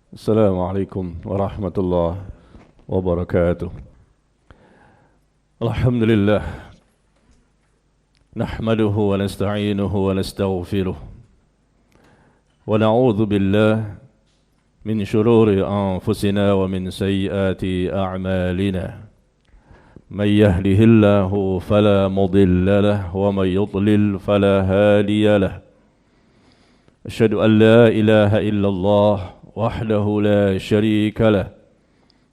Assalamualaikum warahmatullahi wabarakatuh. Alhamdulillah. Nahmaduhu wa nasta'inuhu wa nastaghfiruh. Wa na'udzu billah min shururi anfusina wa min sayyiati a'malina. Man yahdihillahu fala mudilla lahu wa man yudlil fala hadiya lahu. Asyhadu an la ilaha illallah wahdahu la syarika lah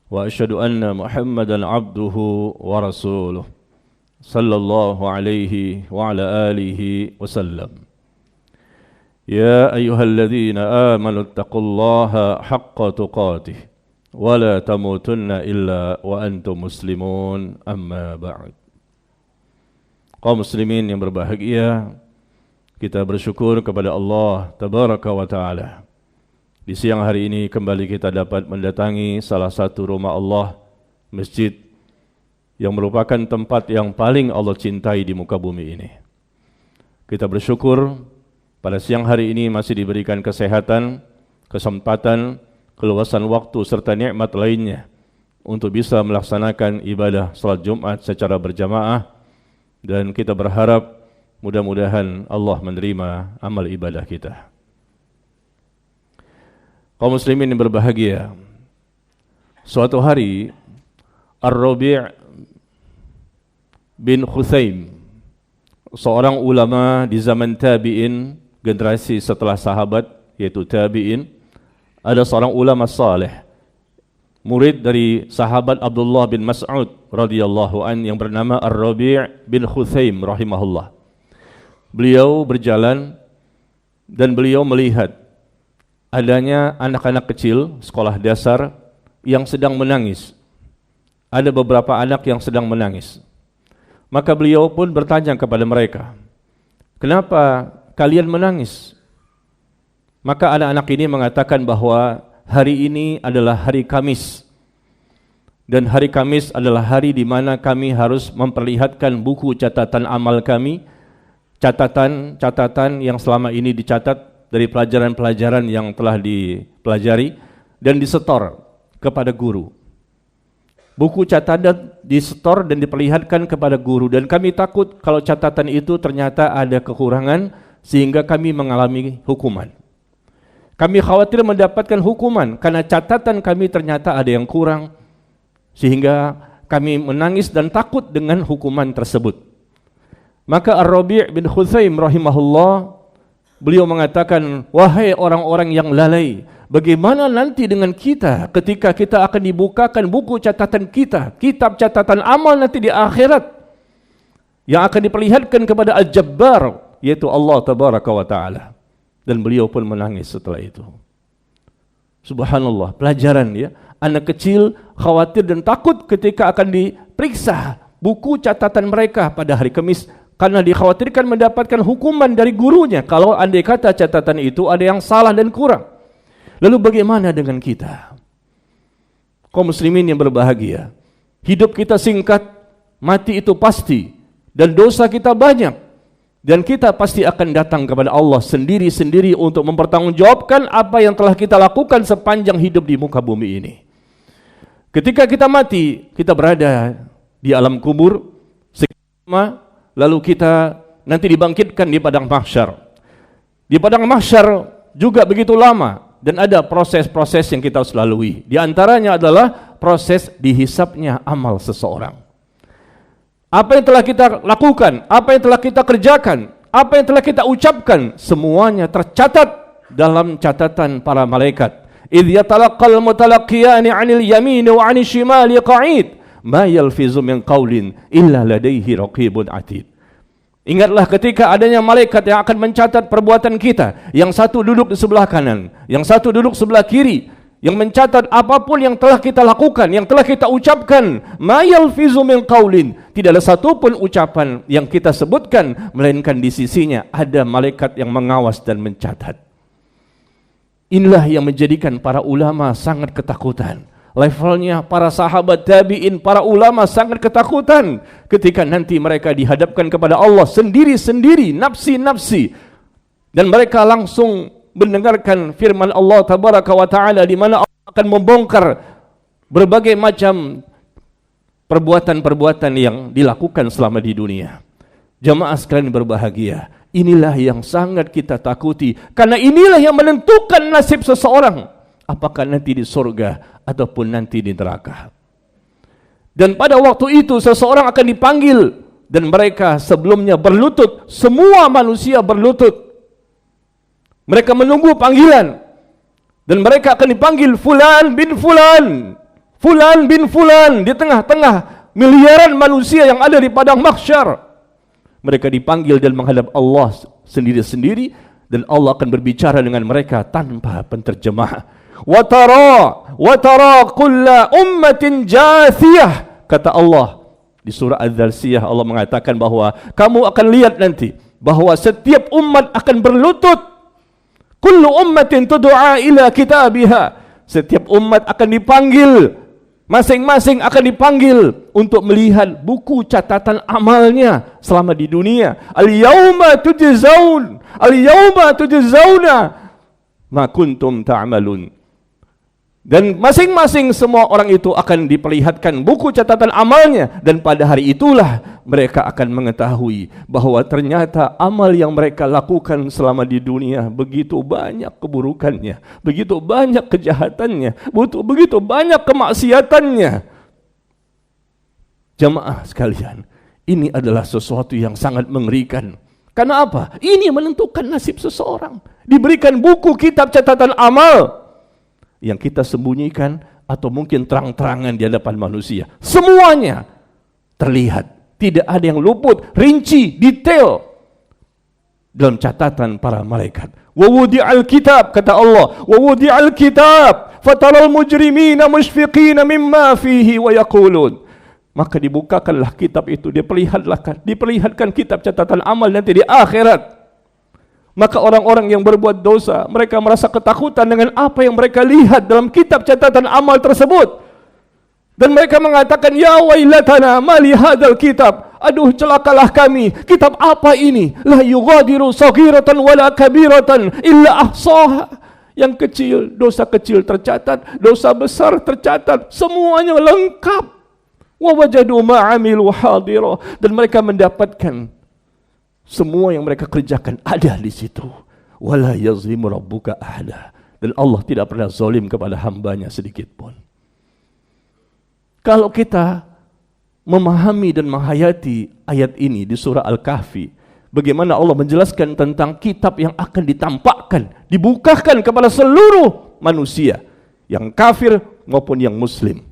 wa asyhadu anna Muhammadan abduhu wa rasuluh sallallahu alaihi wa ala alihi wasallam. Ya ayyuhalladzina amanu taqullaha haqqa tuqatih wa la tamutunna illa wa antum muslimun, amma ba'd. Kaum muslimin yang berbahagia, kita bersyukur kepada Allah tabaraka wa ta'ala. Di siang hari ini kembali kita dapat mendatangi salah satu rumah Allah, masjid yang merupakan tempat yang paling Allah cintai di muka bumi ini. Kita bersyukur pada siang hari ini masih diberikan kesehatan, kesempatan, keluasan waktu serta nikmat lainnya untuk bisa melaksanakan ibadah salat Jumat secara berjamaah, dan kita berharap mudah-mudahan Allah menerima amal ibadah kita. Kaum muslimin yang berbahagia, suatu hari Ar-Rabi' bin Khuthaim, seorang ulama di zaman tabi'in, generasi setelah sahabat yaitu tabi'in, ada seorang ulama saleh, murid dari sahabat Abdullah bin Mas'ud radhiyallahu an yang bernama Ar-Rabi' bin Khuthaim rahimahullah. Beliau berjalan dan beliau melihat adanya anak-anak kecil sekolah dasar yang sedang menangis. Ada beberapa anak yang sedang menangis. Maka beliau pun bertanya kepada mereka, "Kenapa kalian menangis?" Maka anak-anak ini mengatakan bahwa hari ini adalah hari Kamis. Dan hari Kamis adalah hari di mana kami harus memperlihatkan buku catatan amal kami, catatan-catatan yang selama ini dicatat dari pelajaran-pelajaran yang telah dipelajari dan disetor kepada guru. Buku catatan disetor dan diperlihatkan kepada guru, dan kami takut kalau catatan itu ternyata ada kekurangan sehingga kami mengalami hukuman. Kami khawatir mendapatkan hukuman karena catatan kami ternyata ada yang kurang, sehingga kami menangis dan takut dengan hukuman tersebut. Maka Ar-Rabi' bin Khuthaim rahimahullah, beliau mengatakan, "Wahai orang-orang yang lalai, bagaimana nanti dengan kita ketika kita akan dibukakan buku catatan kita, kitab catatan amal nanti di akhirat yang akan diperlihatkan kepada Al-Jabbar, yaitu Allah tabaraka wa ta'ala." Dan beliau pun menangis setelah itu. Subhanallah, pelajaran ya. Anak kecil khawatir dan takut ketika akan diperiksa buku catatan mereka pada hari Kamis, karena dikhawatirkan mendapatkan hukuman dari gurunya kalau andai kata catatan itu ada yang salah dan kurang. Lalu bagaimana dengan kita? Kaum muslimin yang berbahagia, hidup kita singkat, mati itu pasti, dan dosa kita banyak, dan kita pasti akan datang kepada Allah sendiri-sendiri untuk mempertanggungjawabkan apa yang telah kita lakukan sepanjang hidup di muka bumi ini. Ketika kita mati, kita berada di alam kubur sekian lama, lalu kita nanti dibangkitkan di padang mahsyar. Di padang mahsyar juga begitu lama, dan ada proses-proses yang kita harus lalui. Di antaranya adalah proses dihisapnya amal seseorang. Apa yang telah kita lakukan, apa yang telah kita kerjakan, apa yang telah kita ucapkan, semuanya tercatat dalam catatan para malaikat. Idh yatalaqqal mutalaqiyani 'anil yamini wa 'anil shimali qa'id, ma yalfizu min qawlin illa ladaihi raqibun atid. Ingatlah ketika adanya malaikat yang akan mencatat perbuatan kita, yang satu duduk di sebelah kanan, yang satu duduk sebelah kiri, yang mencatat apapun yang telah kita lakukan, yang telah kita ucapkan. Ma yalfizu min qawlin, tidak ada satu pun ucapan yang kita sebutkan melainkan di sisinya ada malaikat yang mengawas dan mencatat. Inilah yang menjadikan para ulama sangat ketakutan. Levelnya para sahabat tabi'in, para ulama sangat ketakutan ketika nanti mereka dihadapkan kepada Allah sendiri-sendiri, nafsi-nafsi, dan mereka langsung mendengarkan firman Allah tabaraka wa taala di mana Allah akan membongkar berbagai macam perbuatan-perbuatan yang dilakukan selama di dunia. Jamaah sekalian berbahagia, inilah yang sangat kita takuti, karena inilah yang menentukan nasib seseorang, apakah nanti di surga ataupun nanti di neraka. Dan pada waktu itu seseorang akan dipanggil, dan mereka sebelumnya berlutut, semua manusia berlutut. Mereka menunggu panggilan, dan mereka akan dipanggil Fulan bin Fulan, Fulan bin Fulan, di tengah-tengah miliaran manusia yang ada di padang mahsyar. Mereka dipanggil dan menghadap Allah sendiri-sendiri, dan Allah akan berbicara dengan mereka tanpa penterjemah. Wa tara kulla ummatin jathiyah, kata Allah di surah Az-Zarsiyah. Allah mengatakan bahwa kamu akan lihat nanti bahwa setiap umat akan berlutut. Kullu ummatin tud'a ila kitabiha, setiap umat akan dipanggil, masing-masing akan dipanggil untuk melihat buku catatan amalnya selama di dunia. Al-yawma tujzauna ma kuntum ta'malun. Dan masing-masing semua orang itu akan diperlihatkan buku catatan amalnya, dan pada hari itulah mereka akan mengetahui bahwa ternyata amal yang mereka lakukan selama di dunia begitu banyak keburukannya, begitu banyak kejahatannya, begitu banyak kemaksiatannya. Jamaah sekalian, ini adalah sesuatu yang sangat mengerikan. Karena apa? Ini menentukan nasib seseorang. Diberikan buku kitab catatan amal yang kita sembunyikan atau mungkin terang-terangan di hadapan manusia. Semuanya terlihat, tidak ada yang luput, rinci, detail dalam catatan para malaikat. Wa wudi'al kitab, kata Allah, wa wudi'al kitab fataral mujrimina mushfiqina mimma fihi wa yaqulun. Maka dibukakanlah kitab itu, diperlihatkan kitab catatan amal nanti di akhirat. Maka orang-orang yang berbuat dosa, mereka merasa ketakutan dengan apa yang mereka lihat dalam kitab catatan amal tersebut. Dan mereka mengatakan, ya wailatana mali hadzal kitab. Aduh, celakalah kami, kitab apa ini? La yughadiru saghiratan wala kabiratan illa ahsaha. Yang kecil, dosa kecil tercatat, dosa besar tercatat, semuanya lengkap. Wa wajadu ma amilu hadira, dan mereka mendapatkan semua yang mereka kerjakan ada di situ. Wala yazlimu rabbuka ahada, dan Allah tidak pernah zalim kepada hambanya sedikit pun. Kalau kita memahami dan menghayati ayat ini di surah Al-Kahfi, bagaimana Allah menjelaskan tentang kitab yang akan ditampakkan, dibukakan kepada seluruh manusia, yang kafir maupun yang muslim.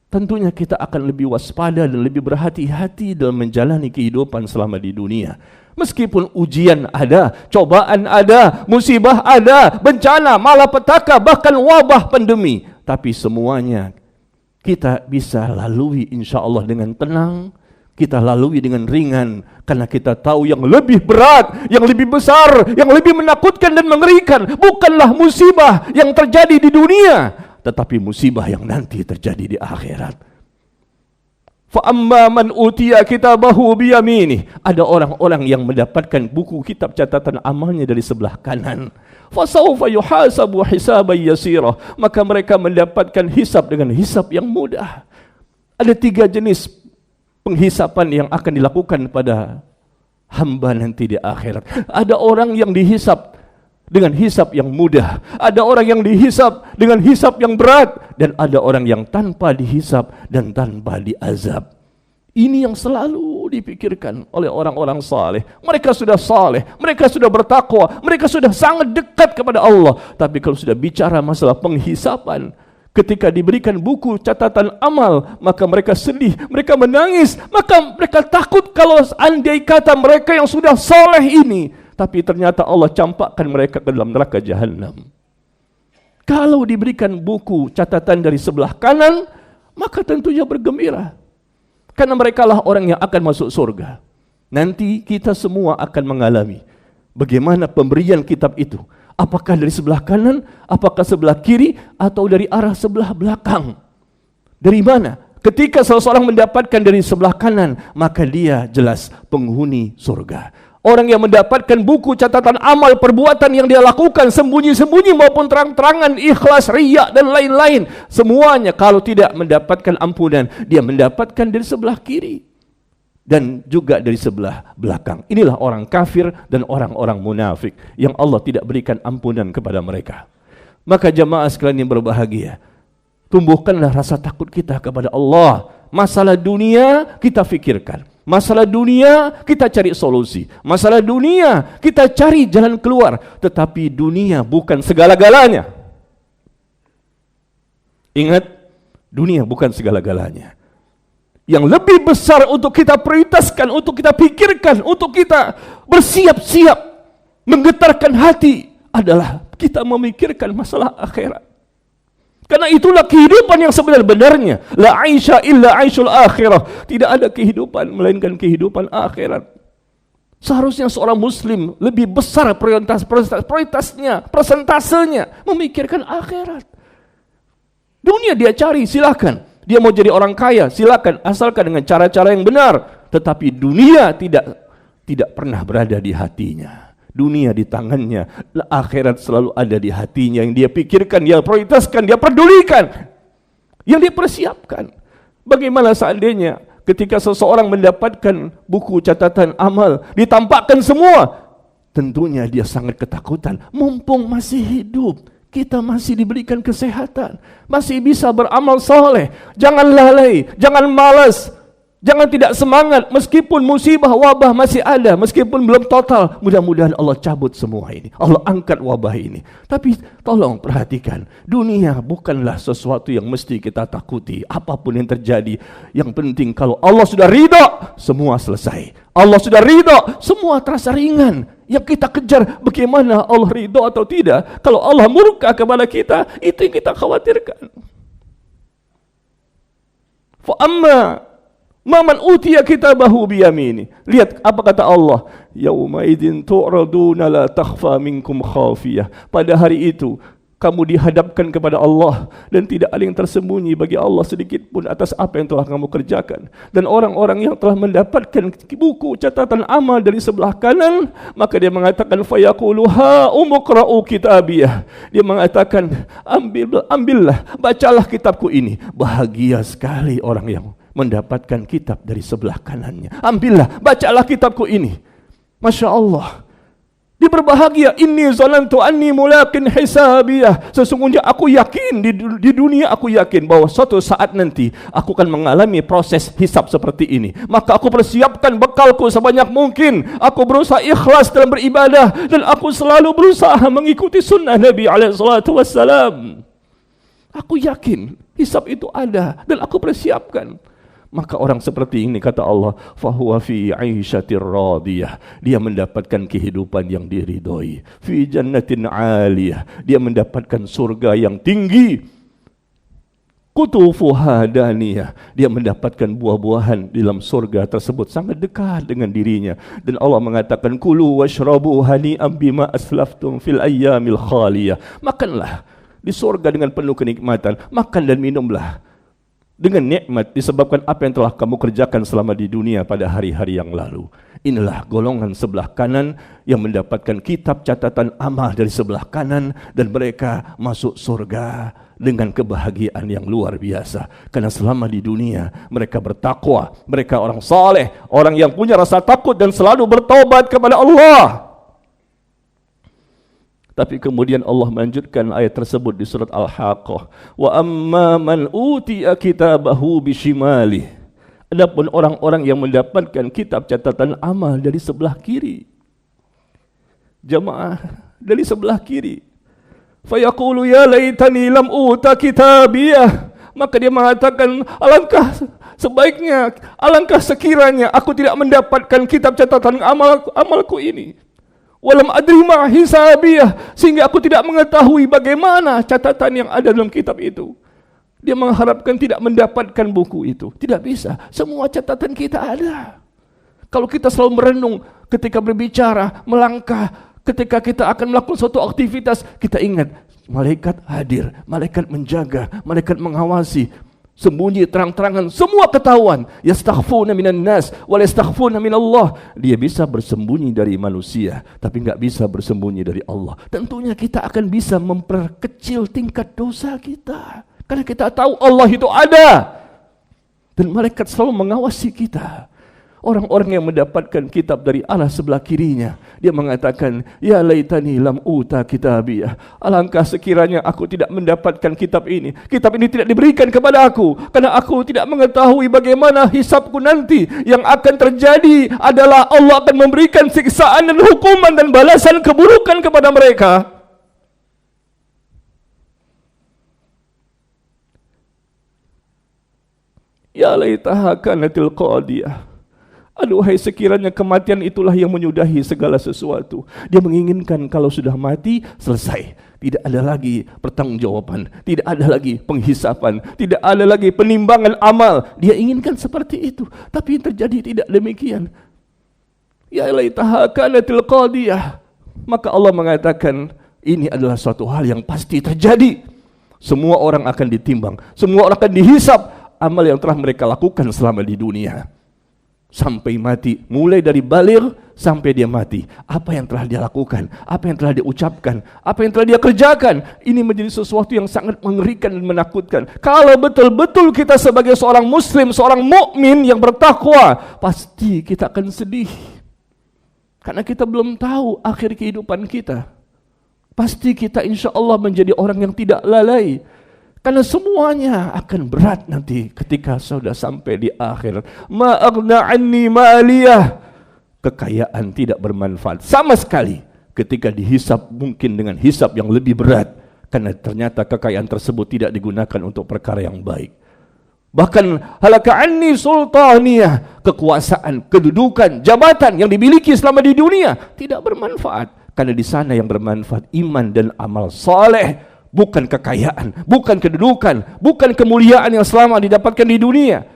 Tentunya kita akan lebih waspada dan lebih berhati-hati dalam menjalani kehidupan selama di dunia. Meskipun ujian ada, cobaan ada, musibah ada, bencana, malapetaka, bahkan wabah pandemi, tapi semuanya kita bisa lalui insya Allah dengan tenang. Kita lalui dengan ringan, karena kita tahu yang lebih berat, yang lebih besar, yang lebih menakutkan dan mengerikan bukanlah musibah yang terjadi di dunia, tetapi musibah yang nanti terjadi di akhirat. Fa amma man utiya kitabahu biyaminih, ada orang-orang yang mendapatkan buku kitab catatan amalnya dari sebelah kanan. Fa sawfa yuhasabu hisaban yasira, maka mereka mendapatkan hisab dengan hisab yang mudah. Ada 3 jenis penghisapan yang akan dilakukan pada hamba nanti di akhirat. Ada orang yang dihisab dengan hisab yang mudah, ada orang yang dihisab dengan hisab yang berat, dan ada orang yang tanpa dihisab dan tanpa diazab. Ini yang selalu dipikirkan oleh orang-orang saleh. Mereka sudah saleh, mereka sudah bertakwa, mereka sudah sangat dekat kepada Allah. Tapi kalau sudah bicara masalah penghisapan, ketika diberikan buku catatan amal, maka mereka sedih, mereka menangis, maka mereka takut kalau andai kata mereka yang sudah saleh ini, tapi ternyata Allah campakkan mereka ke dalam neraka jahanam. Kalau diberikan buku catatan dari sebelah kanan, maka tentunya bergembira, karena merekalah orang yang akan masuk surga. Nanti kita semua akan mengalami bagaimana pemberian kitab itu. Apakah dari sebelah kanan, apakah sebelah kiri, atau dari arah sebelah belakang? Dari mana? Ketika seseorang mendapatkan dari sebelah kanan, maka dia jelas penghuni surga. Orang yang mendapatkan buku catatan amal perbuatan yang dia lakukan sembunyi-sembunyi maupun terang-terangan, ikhlas, riya dan lain-lain, semuanya kalau tidak mendapatkan ampunan, dia mendapatkan dari sebelah kiri dan juga dari sebelah belakang. Inilah orang kafir dan orang-orang munafik yang Allah tidak berikan ampunan kepada mereka. Maka jamaah sekalian yang berbahagia, tumbuhkanlah rasa takut kita kepada Allah. Masalah dunia kita fikirkan, masalah dunia kita cari solusi, masalah dunia kita cari jalan keluar. Tetapi dunia bukan segala-galanya. Ingat, dunia bukan segala-galanya. Yang lebih besar untuk kita prioritaskan, untuk kita pikirkan, untuk kita bersiap-siap menggetarkan hati adalah kita memikirkan masalah akhirat. Karena itulah kehidupan yang sebenar-benarnya. La aisha illa aishul akhirah. Tidak ada kehidupan melainkan kehidupan akhirat. Seharusnya seorang muslim lebih besar prioritasnya, persentasenya memikirkan akhirat. Dunia dia cari, silakan. Dia mau jadi orang kaya, silakan, asalkan dengan cara-cara yang benar. Tetapi dunia tidak pernah berada di hatinya. Dunia di tangannya, akhirat selalu ada di hatinya. Yang dia pikirkan, dia prioritaskan, dia pedulikan, yang dia persiapkan. Bagaimana seandainya ketika seseorang mendapatkan buku catatan amal, ditampakkan semua, tentunya dia sangat ketakutan. Mumpung masih hidup, kita masih diberikan kesehatan, masih bisa beramal soleh. Jangan lalai, jangan malas, jangan tidak semangat. Meskipun musibah wabah masih ada, meskipun belum total, mudah-mudahan Allah cabut semua ini, Allah angkat wabah ini. Tapi tolong perhatikan, dunia bukanlah sesuatu yang mesti kita takuti. Apapun yang terjadi, yang penting kalau Allah sudah ridha, semua selesai. Allah sudah ridha, semua terasa ringan. Yang kita kejar bagaimana Allah ridha atau tidak. Kalau Allah murka kepada kita, itu yang kita khawatirkan. Fa amma man utiya kitabahu biyamini. Lihat apa kata Allah, yauma idzin tu'raduna la takhfa minkum khafiyah. Pada hari itu kamu dihadapkan kepada Allah dan tidak ada yang tersembunyi bagi Allah sedikit pun atas apa yang telah kamu kerjakan. Dan orang-orang yang telah mendapatkan buku catatan amal dari sebelah kanan, maka dia mengatakan fayaqulu ha umqra'u kitabiyah. Dia mengatakan ambillah, bacalah kitabku ini. Bahagia sekali orang yang mendapatkan kitab dari sebelah kanannya. Ambillah, bacalah kitabku ini. Masya Allah. Dia berbahagia, inni zanantu anni mulaqin hisabiyah. Sesungguhnya aku yakin di dunia, aku yakin bahwa suatu saat nanti aku akan mengalami proses hisab seperti ini. Maka aku persiapkan bekalku sebanyak mungkin. Aku berusaha ikhlas dalam beribadah dan aku selalu berusaha mengikuti sunnah Nabi SAW. Aku yakin hisab itu ada dan aku persiapkan. Maka orang seperti ini, kata Allah, fahuwa fi 'aishatir radiyah. Dia mendapatkan kehidupan yang diridhoi. Fi jannatin 'aliyah. Dia mendapatkan surga yang tinggi. Qutufuha daniyah. Dia mendapatkan buah-buahan di dalam surga tersebut sangat dekat dengan dirinya. Dan Allah mengatakan kulu washrabu hani'an bima aslaftum fil ayyamil khaliyah. Makanlah di surga dengan penuh kenikmatan. Makan dan minumlah dengan nikmat disebabkan apa yang telah kamu kerjakan selama di dunia pada hari-hari yang lalu. Inilah golongan sebelah kanan yang mendapatkan kitab catatan amal dari sebelah kanan, dan mereka masuk surga dengan kebahagiaan yang luar biasa. Karena selama di dunia mereka bertakwa, mereka orang saleh, orang yang punya rasa takut dan selalu bertaubat kepada Allah. Tapi kemudian Allah melanjutkan ayat tersebut di surat Al-Haqqah. Wa amma man utiya kitabahu bishimali. Adapun orang-orang yang mendapatkan kitab catatan amal dari sebelah kiri. Jamaah, dari sebelah kiri. Fayaqulu ya laitani lam uta kitabiyah. Maka dia mengatakan, alangkah sebaiknya, alangkah sekiranya aku tidak mendapatkan kitab catatan amalku ini. Walam adri ma hisabiyah, sehingga aku tidak mengetahui bagaimana catatan yang ada dalam kitab itu. Dia mengharapkan tidak mendapatkan buku itu. Tidak bisa, semua catatan kita ada. Kalau kita selalu merenung ketika berbicara, melangkah, ketika kita akan melakukan suatu aktivitas, kita ingat malaikat hadir, malaikat menjaga, malaikat mengawasi. Sembunyi terang-terangan, semua ketahuan. Yastakhfuna minan nas wa yastakhfuna minallah. Dia bisa bersembunyi dari manusia, tapi enggak bisa bersembunyi dari Allah. Tentunya kita akan bisa memperkecil tingkat dosa kita, karena kita tahu Allah itu ada dan malaikat selalu mengawasi kita. Orang-orang yang mendapatkan kitab dari Allah sebelah kirinya, dia mengatakan, ya laitani lam uta kitabiyah. Alangkah sekiranya aku tidak mendapatkan kitab ini. Kitab ini tidak diberikan kepada aku, karena aku tidak mengetahui bagaimana hisabku nanti. Yang akan terjadi adalah Allah akan memberikan siksaan dan hukuman dan balasan keburukan kepada mereka. Ya laitaha kanatil qadiyah. Aduhai sekiranya kematian itulah yang menyudahi segala sesuatu. Dia menginginkan kalau sudah mati, selesai. Tidak ada lagi pertanggungjawaban, tidak ada lagi penghisapan, tidak ada lagi penimbangan amal. Dia inginkan seperti itu, tapi terjadi tidak demikian. Ya laitaha kanatil qadiyah. Maka Allah mengatakan, ini adalah suatu hal yang pasti terjadi. Semua orang akan ditimbang, semua orang akan dihisap amal yang telah mereka lakukan selama di dunia. Sampai mati, mulai dari baligh sampai dia mati. Apa yang telah dia lakukan, apa yang telah dia ucapkan, apa yang telah dia kerjakan, ini menjadi sesuatu yang sangat mengerikan dan menakutkan. Kalau betul-betul kita sebagai seorang muslim, seorang mukmin yang bertakwa, pasti kita akan sedih, karena kita belum tahu akhir kehidupan kita. Pasti kita insya Allah menjadi orang yang tidak lalai, karena semuanya akan berat nanti ketika sudah sampai di akhir. Ma'aghna anni ma'aliyah. Kekayaan tidak bermanfaat sama sekali ketika dihisap, mungkin dengan hisap yang lebih berat, karena ternyata kekayaan tersebut tidak digunakan untuk perkara yang baik. Bahkan halaka anni sultaniyah, kekuasaan, kedudukan, jabatan yang dimiliki selama di dunia tidak bermanfaat, karena di sana yang bermanfaat iman dan amal saleh. Bukan kekayaan, bukan kedudukan, bukan kemuliaan yang selama didapatkan di dunia.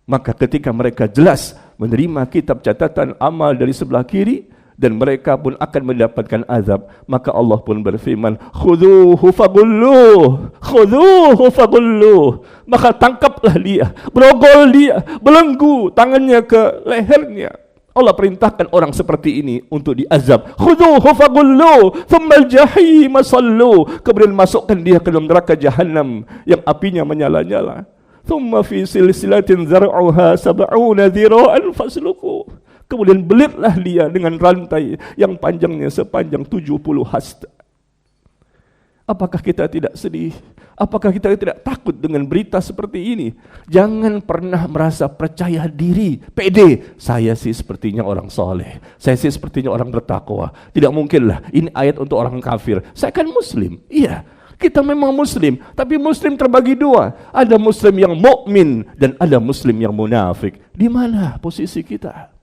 Maka ketika mereka jelas menerima kitab catatan amal dari sebelah kiri, dan mereka pun akan mendapatkan azab, maka Allah pun berfirman, khudhuhu fagulluh, khudhuhu fagulluh. Maka tangkaplah dia, berogol dia, belenggu tangannya ke lehernya. Allah perintahkan orang seperti ini untuk diazab. Khudhuhu fagullu, thumma al-jahim sallu. Kemudian masukkan dia ke dalam neraka jahanam yang apinya menyala-nyala. Thumma fi silsilatin zar'uha sab'una dhira'an fasluku. Kemudian belitlah dia dengan rantai yang panjangnya sepanjang 70 hasta. Apakah kita tidak sedih? Apakah kita tidak takut dengan berita seperti ini? Jangan pernah merasa percaya diri, pede. Saya sih sepertinya orang soleh, saya sih sepertinya orang bertakwa. Tidak mungkinlah, ini ayat untuk orang kafir. Saya kan muslim. Iya, kita memang muslim, tapi muslim terbagi dua. Ada muslim yang mukmin dan ada muslim yang munafik. Di mana posisi kita?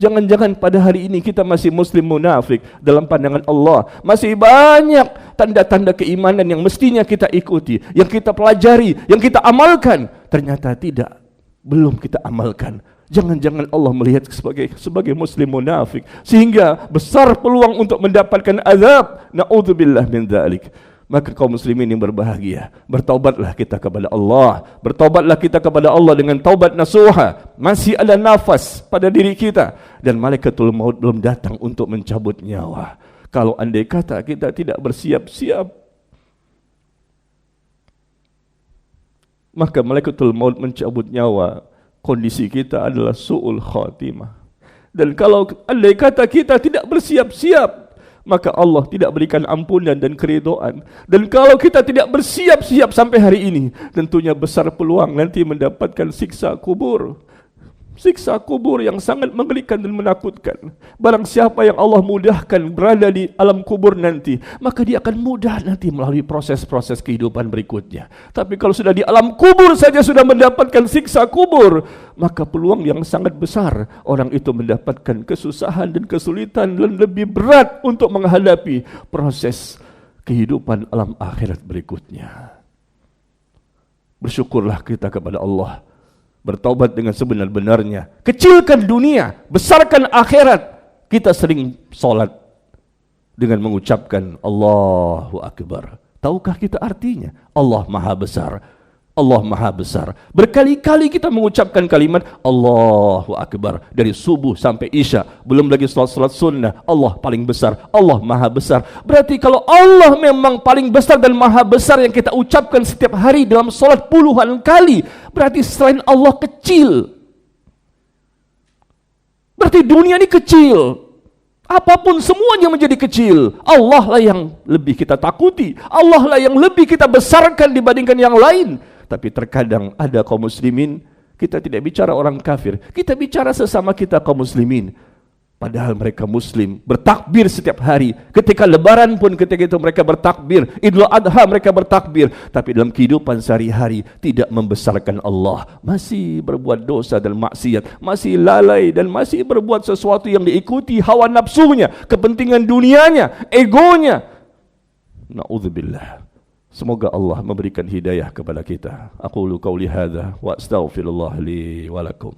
Jangan-jangan pada hari ini kita masih muslim munafik dalam pandangan Allah. Masih banyak tanda-tanda keimanan yang mestinya kita ikuti, yang kita pelajari, yang kita amalkan. Ternyata tidak, belum kita amalkan. Jangan-jangan Allah melihat sebagai muslim munafik, sehingga besar peluang untuk mendapatkan azab. Na'udzubillah min dzalik. Maka kaum muslimin yang berbahagia, bertaubatlah kita kepada Allah. Bertaubatlah kita kepada Allah dengan taubat nasuha. Masih ada nafas pada diri kita, dan malaikatul maut belum datang untuk mencabut nyawa. Kalau andai kata kita tidak bersiap-siap, maka malaikatul maut mencabut nyawa, kondisi kita adalah su'ul khatimah. Dan kalau andai kata kita tidak bersiap-siap, maka Allah tidak berikan ampunan dan keridhaan. Dan kalau kita tidak bersiap-siap sampai hari ini, tentunya besar peluang nanti mendapatkan siksa kubur. Siksa kubur yang sangat mengerikan dan menakutkan. Barang siapa yang Allah mudahkan berada di alam kubur nanti, maka dia akan mudah nanti melalui proses-proses kehidupan berikutnya. Tapi kalau sudah di alam kubur saja sudah mendapatkan siksa kubur, maka peluang yang sangat besar orang itu mendapatkan kesusahan dan kesulitan dan lebih berat untuk menghadapi proses kehidupan alam akhirat berikutnya. Bersyukurlah kita kepada Allah, bertaubat dengan sebenar-benarnya, kecilkan dunia, besarkan akhirat. Kita sering sholat dengan mengucapkan Allahu Akbar. Tahukah kita artinya? Allah Maha Besar. Allah Maha Besar. Berkali-kali kita mengucapkan kalimat Allahu Akbar dari subuh sampai isya. Belum lagi salat-salat sunnah. Allah paling besar, Allah Maha Besar. Berarti kalau Allah memang paling besar dan Maha Besar yang kita ucapkan setiap hari dalam salat puluhan kali, berarti selain Allah kecil. Berarti dunia ini kecil. Apapun semuanya menjadi kecil. Allah lah yang lebih kita takuti. Allah lah yang lebih kita besarkan dibandingkan yang lain. Tapi terkadang ada kaum muslimin, kita tidak bicara orang kafir, kita bicara sesama kita kaum muslimin. Padahal mereka muslim, bertakbir setiap hari. Ketika lebaran pun ketika itu mereka bertakbir. Idul Adha mereka bertakbir. Tapi dalam kehidupan sehari-hari tidak membesarkan Allah. Masih berbuat dosa dan maksiat. Masih lalai dan masih berbuat sesuatu yang diikuti hawa nafsunya, kepentingan dunianya, egonya. Na'udzubillah. Semoga Allah memberikan hidayah kepada kita. Aqulu qauli hadza wa astaghfirullah li wa lakum.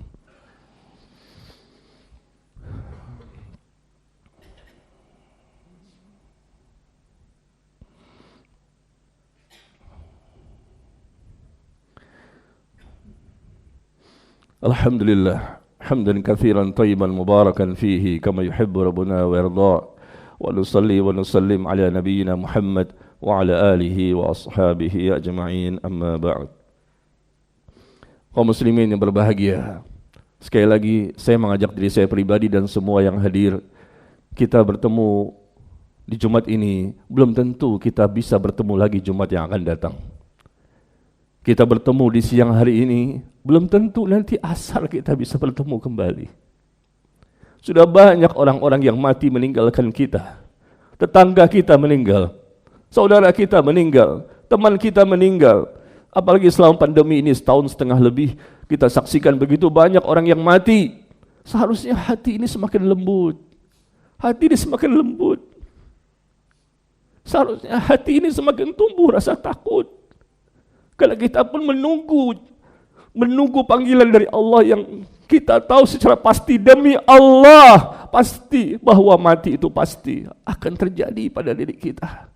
Alhamdulillah hamdan katsiran thayyiban mubarakan fihi kama yuhibbu rabbuna wa yarda. Wa nusalli wa nusallim ala nabiyyina Muhammad wa ala alihi wa ashabihi ajma'in, amma ba'd. Kaum muslimin yang berbahagia, sekali lagi saya mengajak diri saya pribadi dan semua yang hadir, kita bertemu di Jumat ini. Belum tentu kita bisa bertemu lagi Jumat yang akan datang. Kita bertemu di siang hari ini, belum tentu nanti asar kita bisa bertemu kembali. Sudah banyak orang-orang yang mati meninggalkan kita. Tetangga kita meninggal, saudara kita meninggal, teman kita meninggal. Apalagi selama pandemi ini setahun setengah lebih, kita saksikan begitu banyak orang yang mati. Seharusnya hati ini semakin lembut. Hati ini semakin lembut. Seharusnya hati ini semakin tumbuh rasa takut. Karena kita pun menunggu panggilan dari Allah yang kita tahu secara pasti, demi Allah, pasti bahwa mati itu pasti akan terjadi pada diri kita.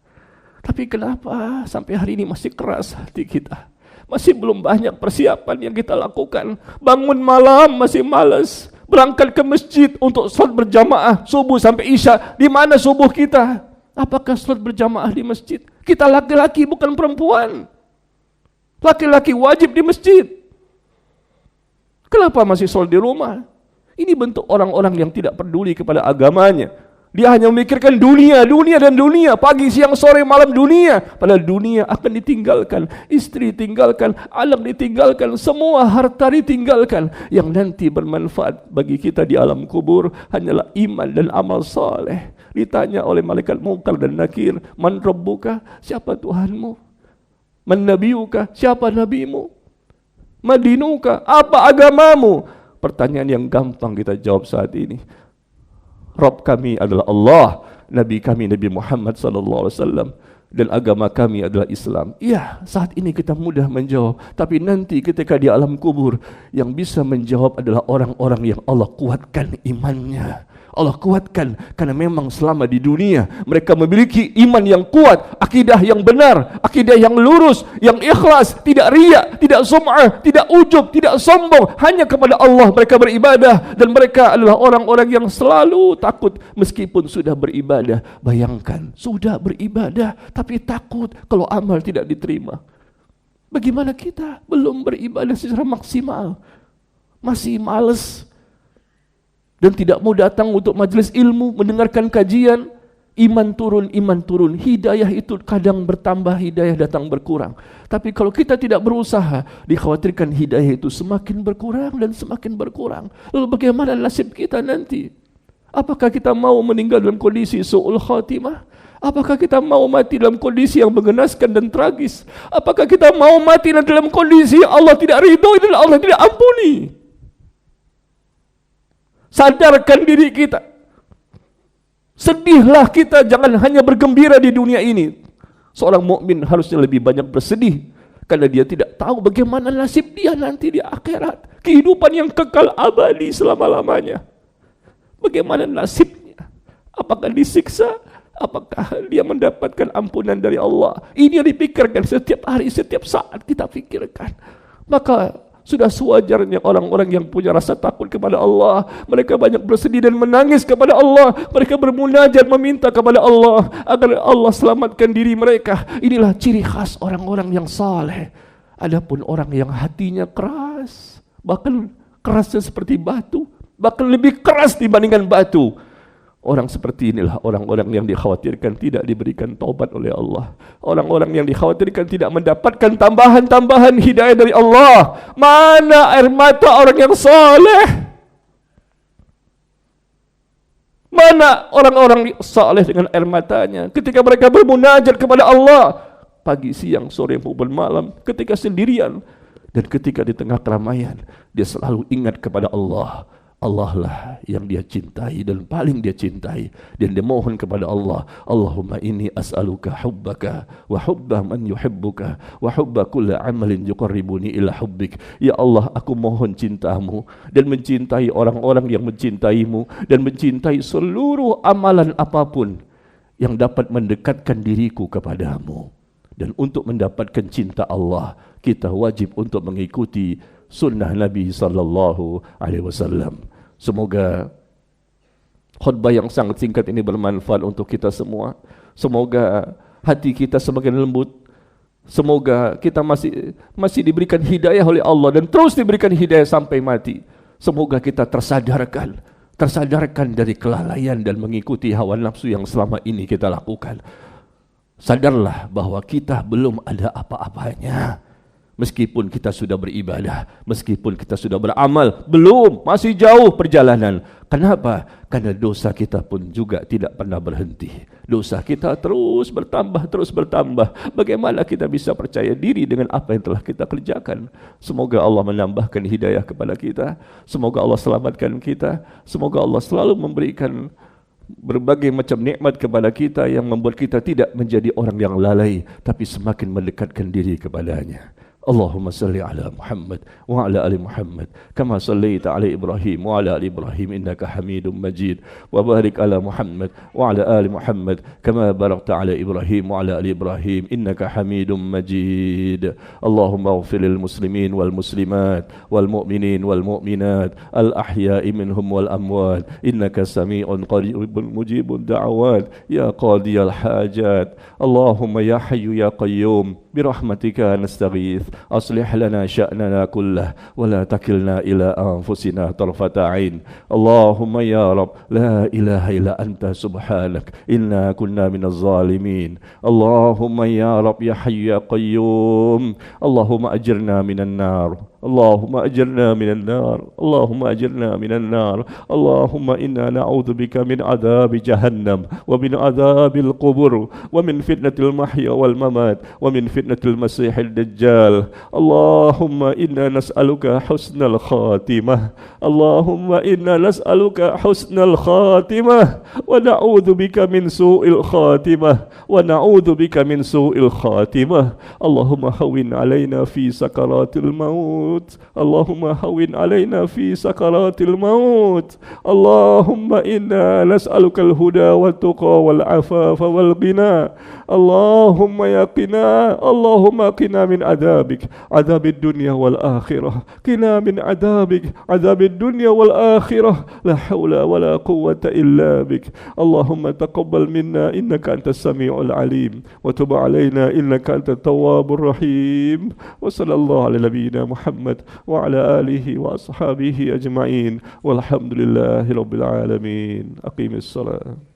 Tapi kenapa sampai hari ini masih keras hati kita? Masih belum banyak persiapan yang kita lakukan. Bangun malam masih malas. Berangkat ke masjid untuk salat berjamaah subuh sampai isya. Di mana subuh kita? Apakah salat berjamaah di masjid? Kita laki-laki bukan perempuan. Laki-laki wajib di masjid. Kenapa masih salat di rumah? Ini bentuk orang-orang yang tidak peduli kepada agamanya. Dia hanya memikirkan dunia, dunia dan dunia. Pagi, siang, sore, malam dunia. Padahal dunia akan ditinggalkan. Istri tinggalkan, anak ditinggalkan, semua harta ditinggalkan. Yang nanti bermanfaat bagi kita di alam kubur hanyalah iman dan amal saleh. Ditanya oleh malaikat Munkar dan Nakir, Man Rabbuka? Siapa Tuhanmu? Man Nabiyuka? Siapa nabimu? Madinuka? Apa agamamu? Pertanyaan yang gampang kita jawab saat ini. Rabb kami adalah Allah, Nabi kami Nabi Muhammad SAW, dan agama kami adalah Islam. Iya, saat ini kita mudah menjawab, tapi nanti ketika di alam kubur, yang bisa menjawab adalah orang-orang yang Allah kuatkan imannya. Allah kuatkan karena memang selama di dunia mereka memiliki iman yang kuat, akidah yang benar, akidah yang lurus, yang ikhlas, tidak riya, tidak sum'ah, tidak ujub, tidak sombong, hanya kepada Allah mereka beribadah. Dan mereka adalah orang-orang yang selalu takut meskipun sudah beribadah. Bayangkan, sudah beribadah tapi takut kalau amal tidak diterima. Bagaimana kita belum beribadah secara maksimal, masih malas dan tidak mau datang untuk majelis ilmu, mendengarkan kajian. Iman turun, hidayah itu kadang bertambah, hidayah datang berkurang. Tapi kalau kita tidak berusaha, dikhawatirkan hidayah itu semakin berkurang dan semakin berkurang. Lalu bagaimana nasib kita nanti? Apakah kita mau meninggal dalam kondisi su'ul khatimah? Apakah kita mau mati dalam kondisi yang mengenaskan dan tragis? Apakah kita mau mati dalam kondisi Allah tidak ridho dan Allah tidak ampuni? Sadarkan diri kita. Sedihlah kita, jangan hanya bergembira di dunia ini. Seorang mukmin harusnya lebih banyak bersedih karena dia tidak tahu bagaimana nasib dia nanti di akhirat. Kehidupan yang kekal abadi selama-lamanya. Bagaimana nasibnya? Apakah disiksa Apakah dia mendapatkan ampunan dari Allah? Ini yang dipikirkan setiap hari, setiap saat kita pikirkan. Maka sudah sewajarnya orang-orang yang punya rasa takut kepada Allah, mereka banyak bersedih dan menangis kepada Allah. Mereka bermunajat meminta kepada Allah agar Allah selamatkan diri mereka. Inilah ciri khas orang-orang yang saleh. Adapun orang yang hatinya keras, bahkan kerasnya seperti batu, bahkan lebih keras dibandingkan batu, orang seperti inilah orang-orang yang dikhawatirkan tidak diberikan taubat oleh Allah. Orang-orang yang dikhawatirkan tidak mendapatkan tambahan-tambahan hidayah dari Allah. Mana air mata orang yang saleh? Mana orang-orang saleh dengan air matanya ketika mereka bermunajat kepada Allah pagi, siang, sore, maupun malam, ketika sendirian dan ketika di tengah keramaian, dia selalu ingat kepada Allah. Allah lah yang dia cintai dan paling dia cintai, dan dia mohon kepada Allah, Allahumma inni as'aluka hubbaka wa hubba man yuhibbuka wa hubba kulli amalin yuqarribuni ila hubbik. Ya Allah, aku mohon cintamu dan mencintai orang-orang yang mencintaimu, dan mencintai seluruh amalan apapun yang dapat mendekatkan diriku kepadamu. Dan untuk mendapatkan cinta Allah, kita wajib untuk mengikuti sunnah Nabi sallallahu alaihi wasallam. Semoga khutbah yang sangat singkat ini bermanfaat untuk kita semua. Semoga hati kita semakin lembut. Semoga kita masih diberikan hidayah oleh Allah dan terus diberikan hidayah sampai mati. Semoga kita tersadarkan dari kelalaian dan mengikuti hawa nafsu yang selama ini kita lakukan. Sadarlah bahwa kita belum ada apa-apanya. Meskipun kita sudah beribadah, meskipun kita sudah beramal, belum, masih jauh perjalanan. Kenapa? Karena dosa kita pun juga tidak pernah berhenti. Dosa kita terus bertambah. Bagaimana kita bisa percaya diri dengan apa yang telah kita kerjakan? Semoga Allah menambahkan hidayah kepada kita. Semoga Allah selamatkan kita. Semoga Allah selalu memberikan berbagai macam nikmat kepada kita yang membuat kita tidak menjadi orang yang lalai, tapi semakin mendekatkan diri kepadanya. Allahumma salli ala Muhammad wa ala ali Muhammad kama sallaita ala Ibrahim wa ala ali Ibrahim innaka Hamidum Majid, wa barik ala Muhammad wa ala ali Muhammad kama barakta ala Ibrahim wa ala ali Ibrahim innaka Hamidum Majid. Allahumma ighfir lil muslimin wal muslimat wal mu'minin wal mu'minat al ahya'i minhum wal amwat innaka sami'un qaribun mujibud da'awat ya qadiyal hajat. Allahumma ya hayyu ya qayyum birahmatika nastaghith aslih lana sya'nana kullah wa la takilna ila anfusina tarfata ain. Allahumma ya Rabb, la ilaha illa anta subhanak inna kunna minaz zalimin. Allahumma ya Rabb ya hayyu ya qayyum, Allahumma ajirna minan nar, Allahumma ajirna minan nar, Allahumma ajirna minan nar. Allahumma inna na'udzu bika min adzabi jahannam wa min adzabil qubur wa min fitnatil mahya wal mamat wa min fitnatil masihid dajjal. Allahumma inna nas'aluka husnal khatimah, Allahumma inna nas'aluka husnal khatimah wa na'udzu bika min su'il khatimah wa na'udzu bika min su'il khatimah. Allahumma hawwin 'alaina fi sakaratil maut, Allahumma hawwin 'alaina fi sakaratil maut. Allahumma inna nas'aluka al-huda wat tuqa wal afafa wal ghina. Allahumma yaqina, Allahumma qina min adabik, adabid dunya wal akhirah. Qina min adabik, adabid dunya wal akhirah. La hawla wala quwwata illa bik. Allahumma taqabbal minna innaka antas sami'ul alim wa tub alaina innaka antat tawwabur rahim. Wa sallallahu ala nabiyyina Muhammad wa ala alihi wa ashabihi ajma'in walhamdulillahi rabbil alamin. Aqimis salat.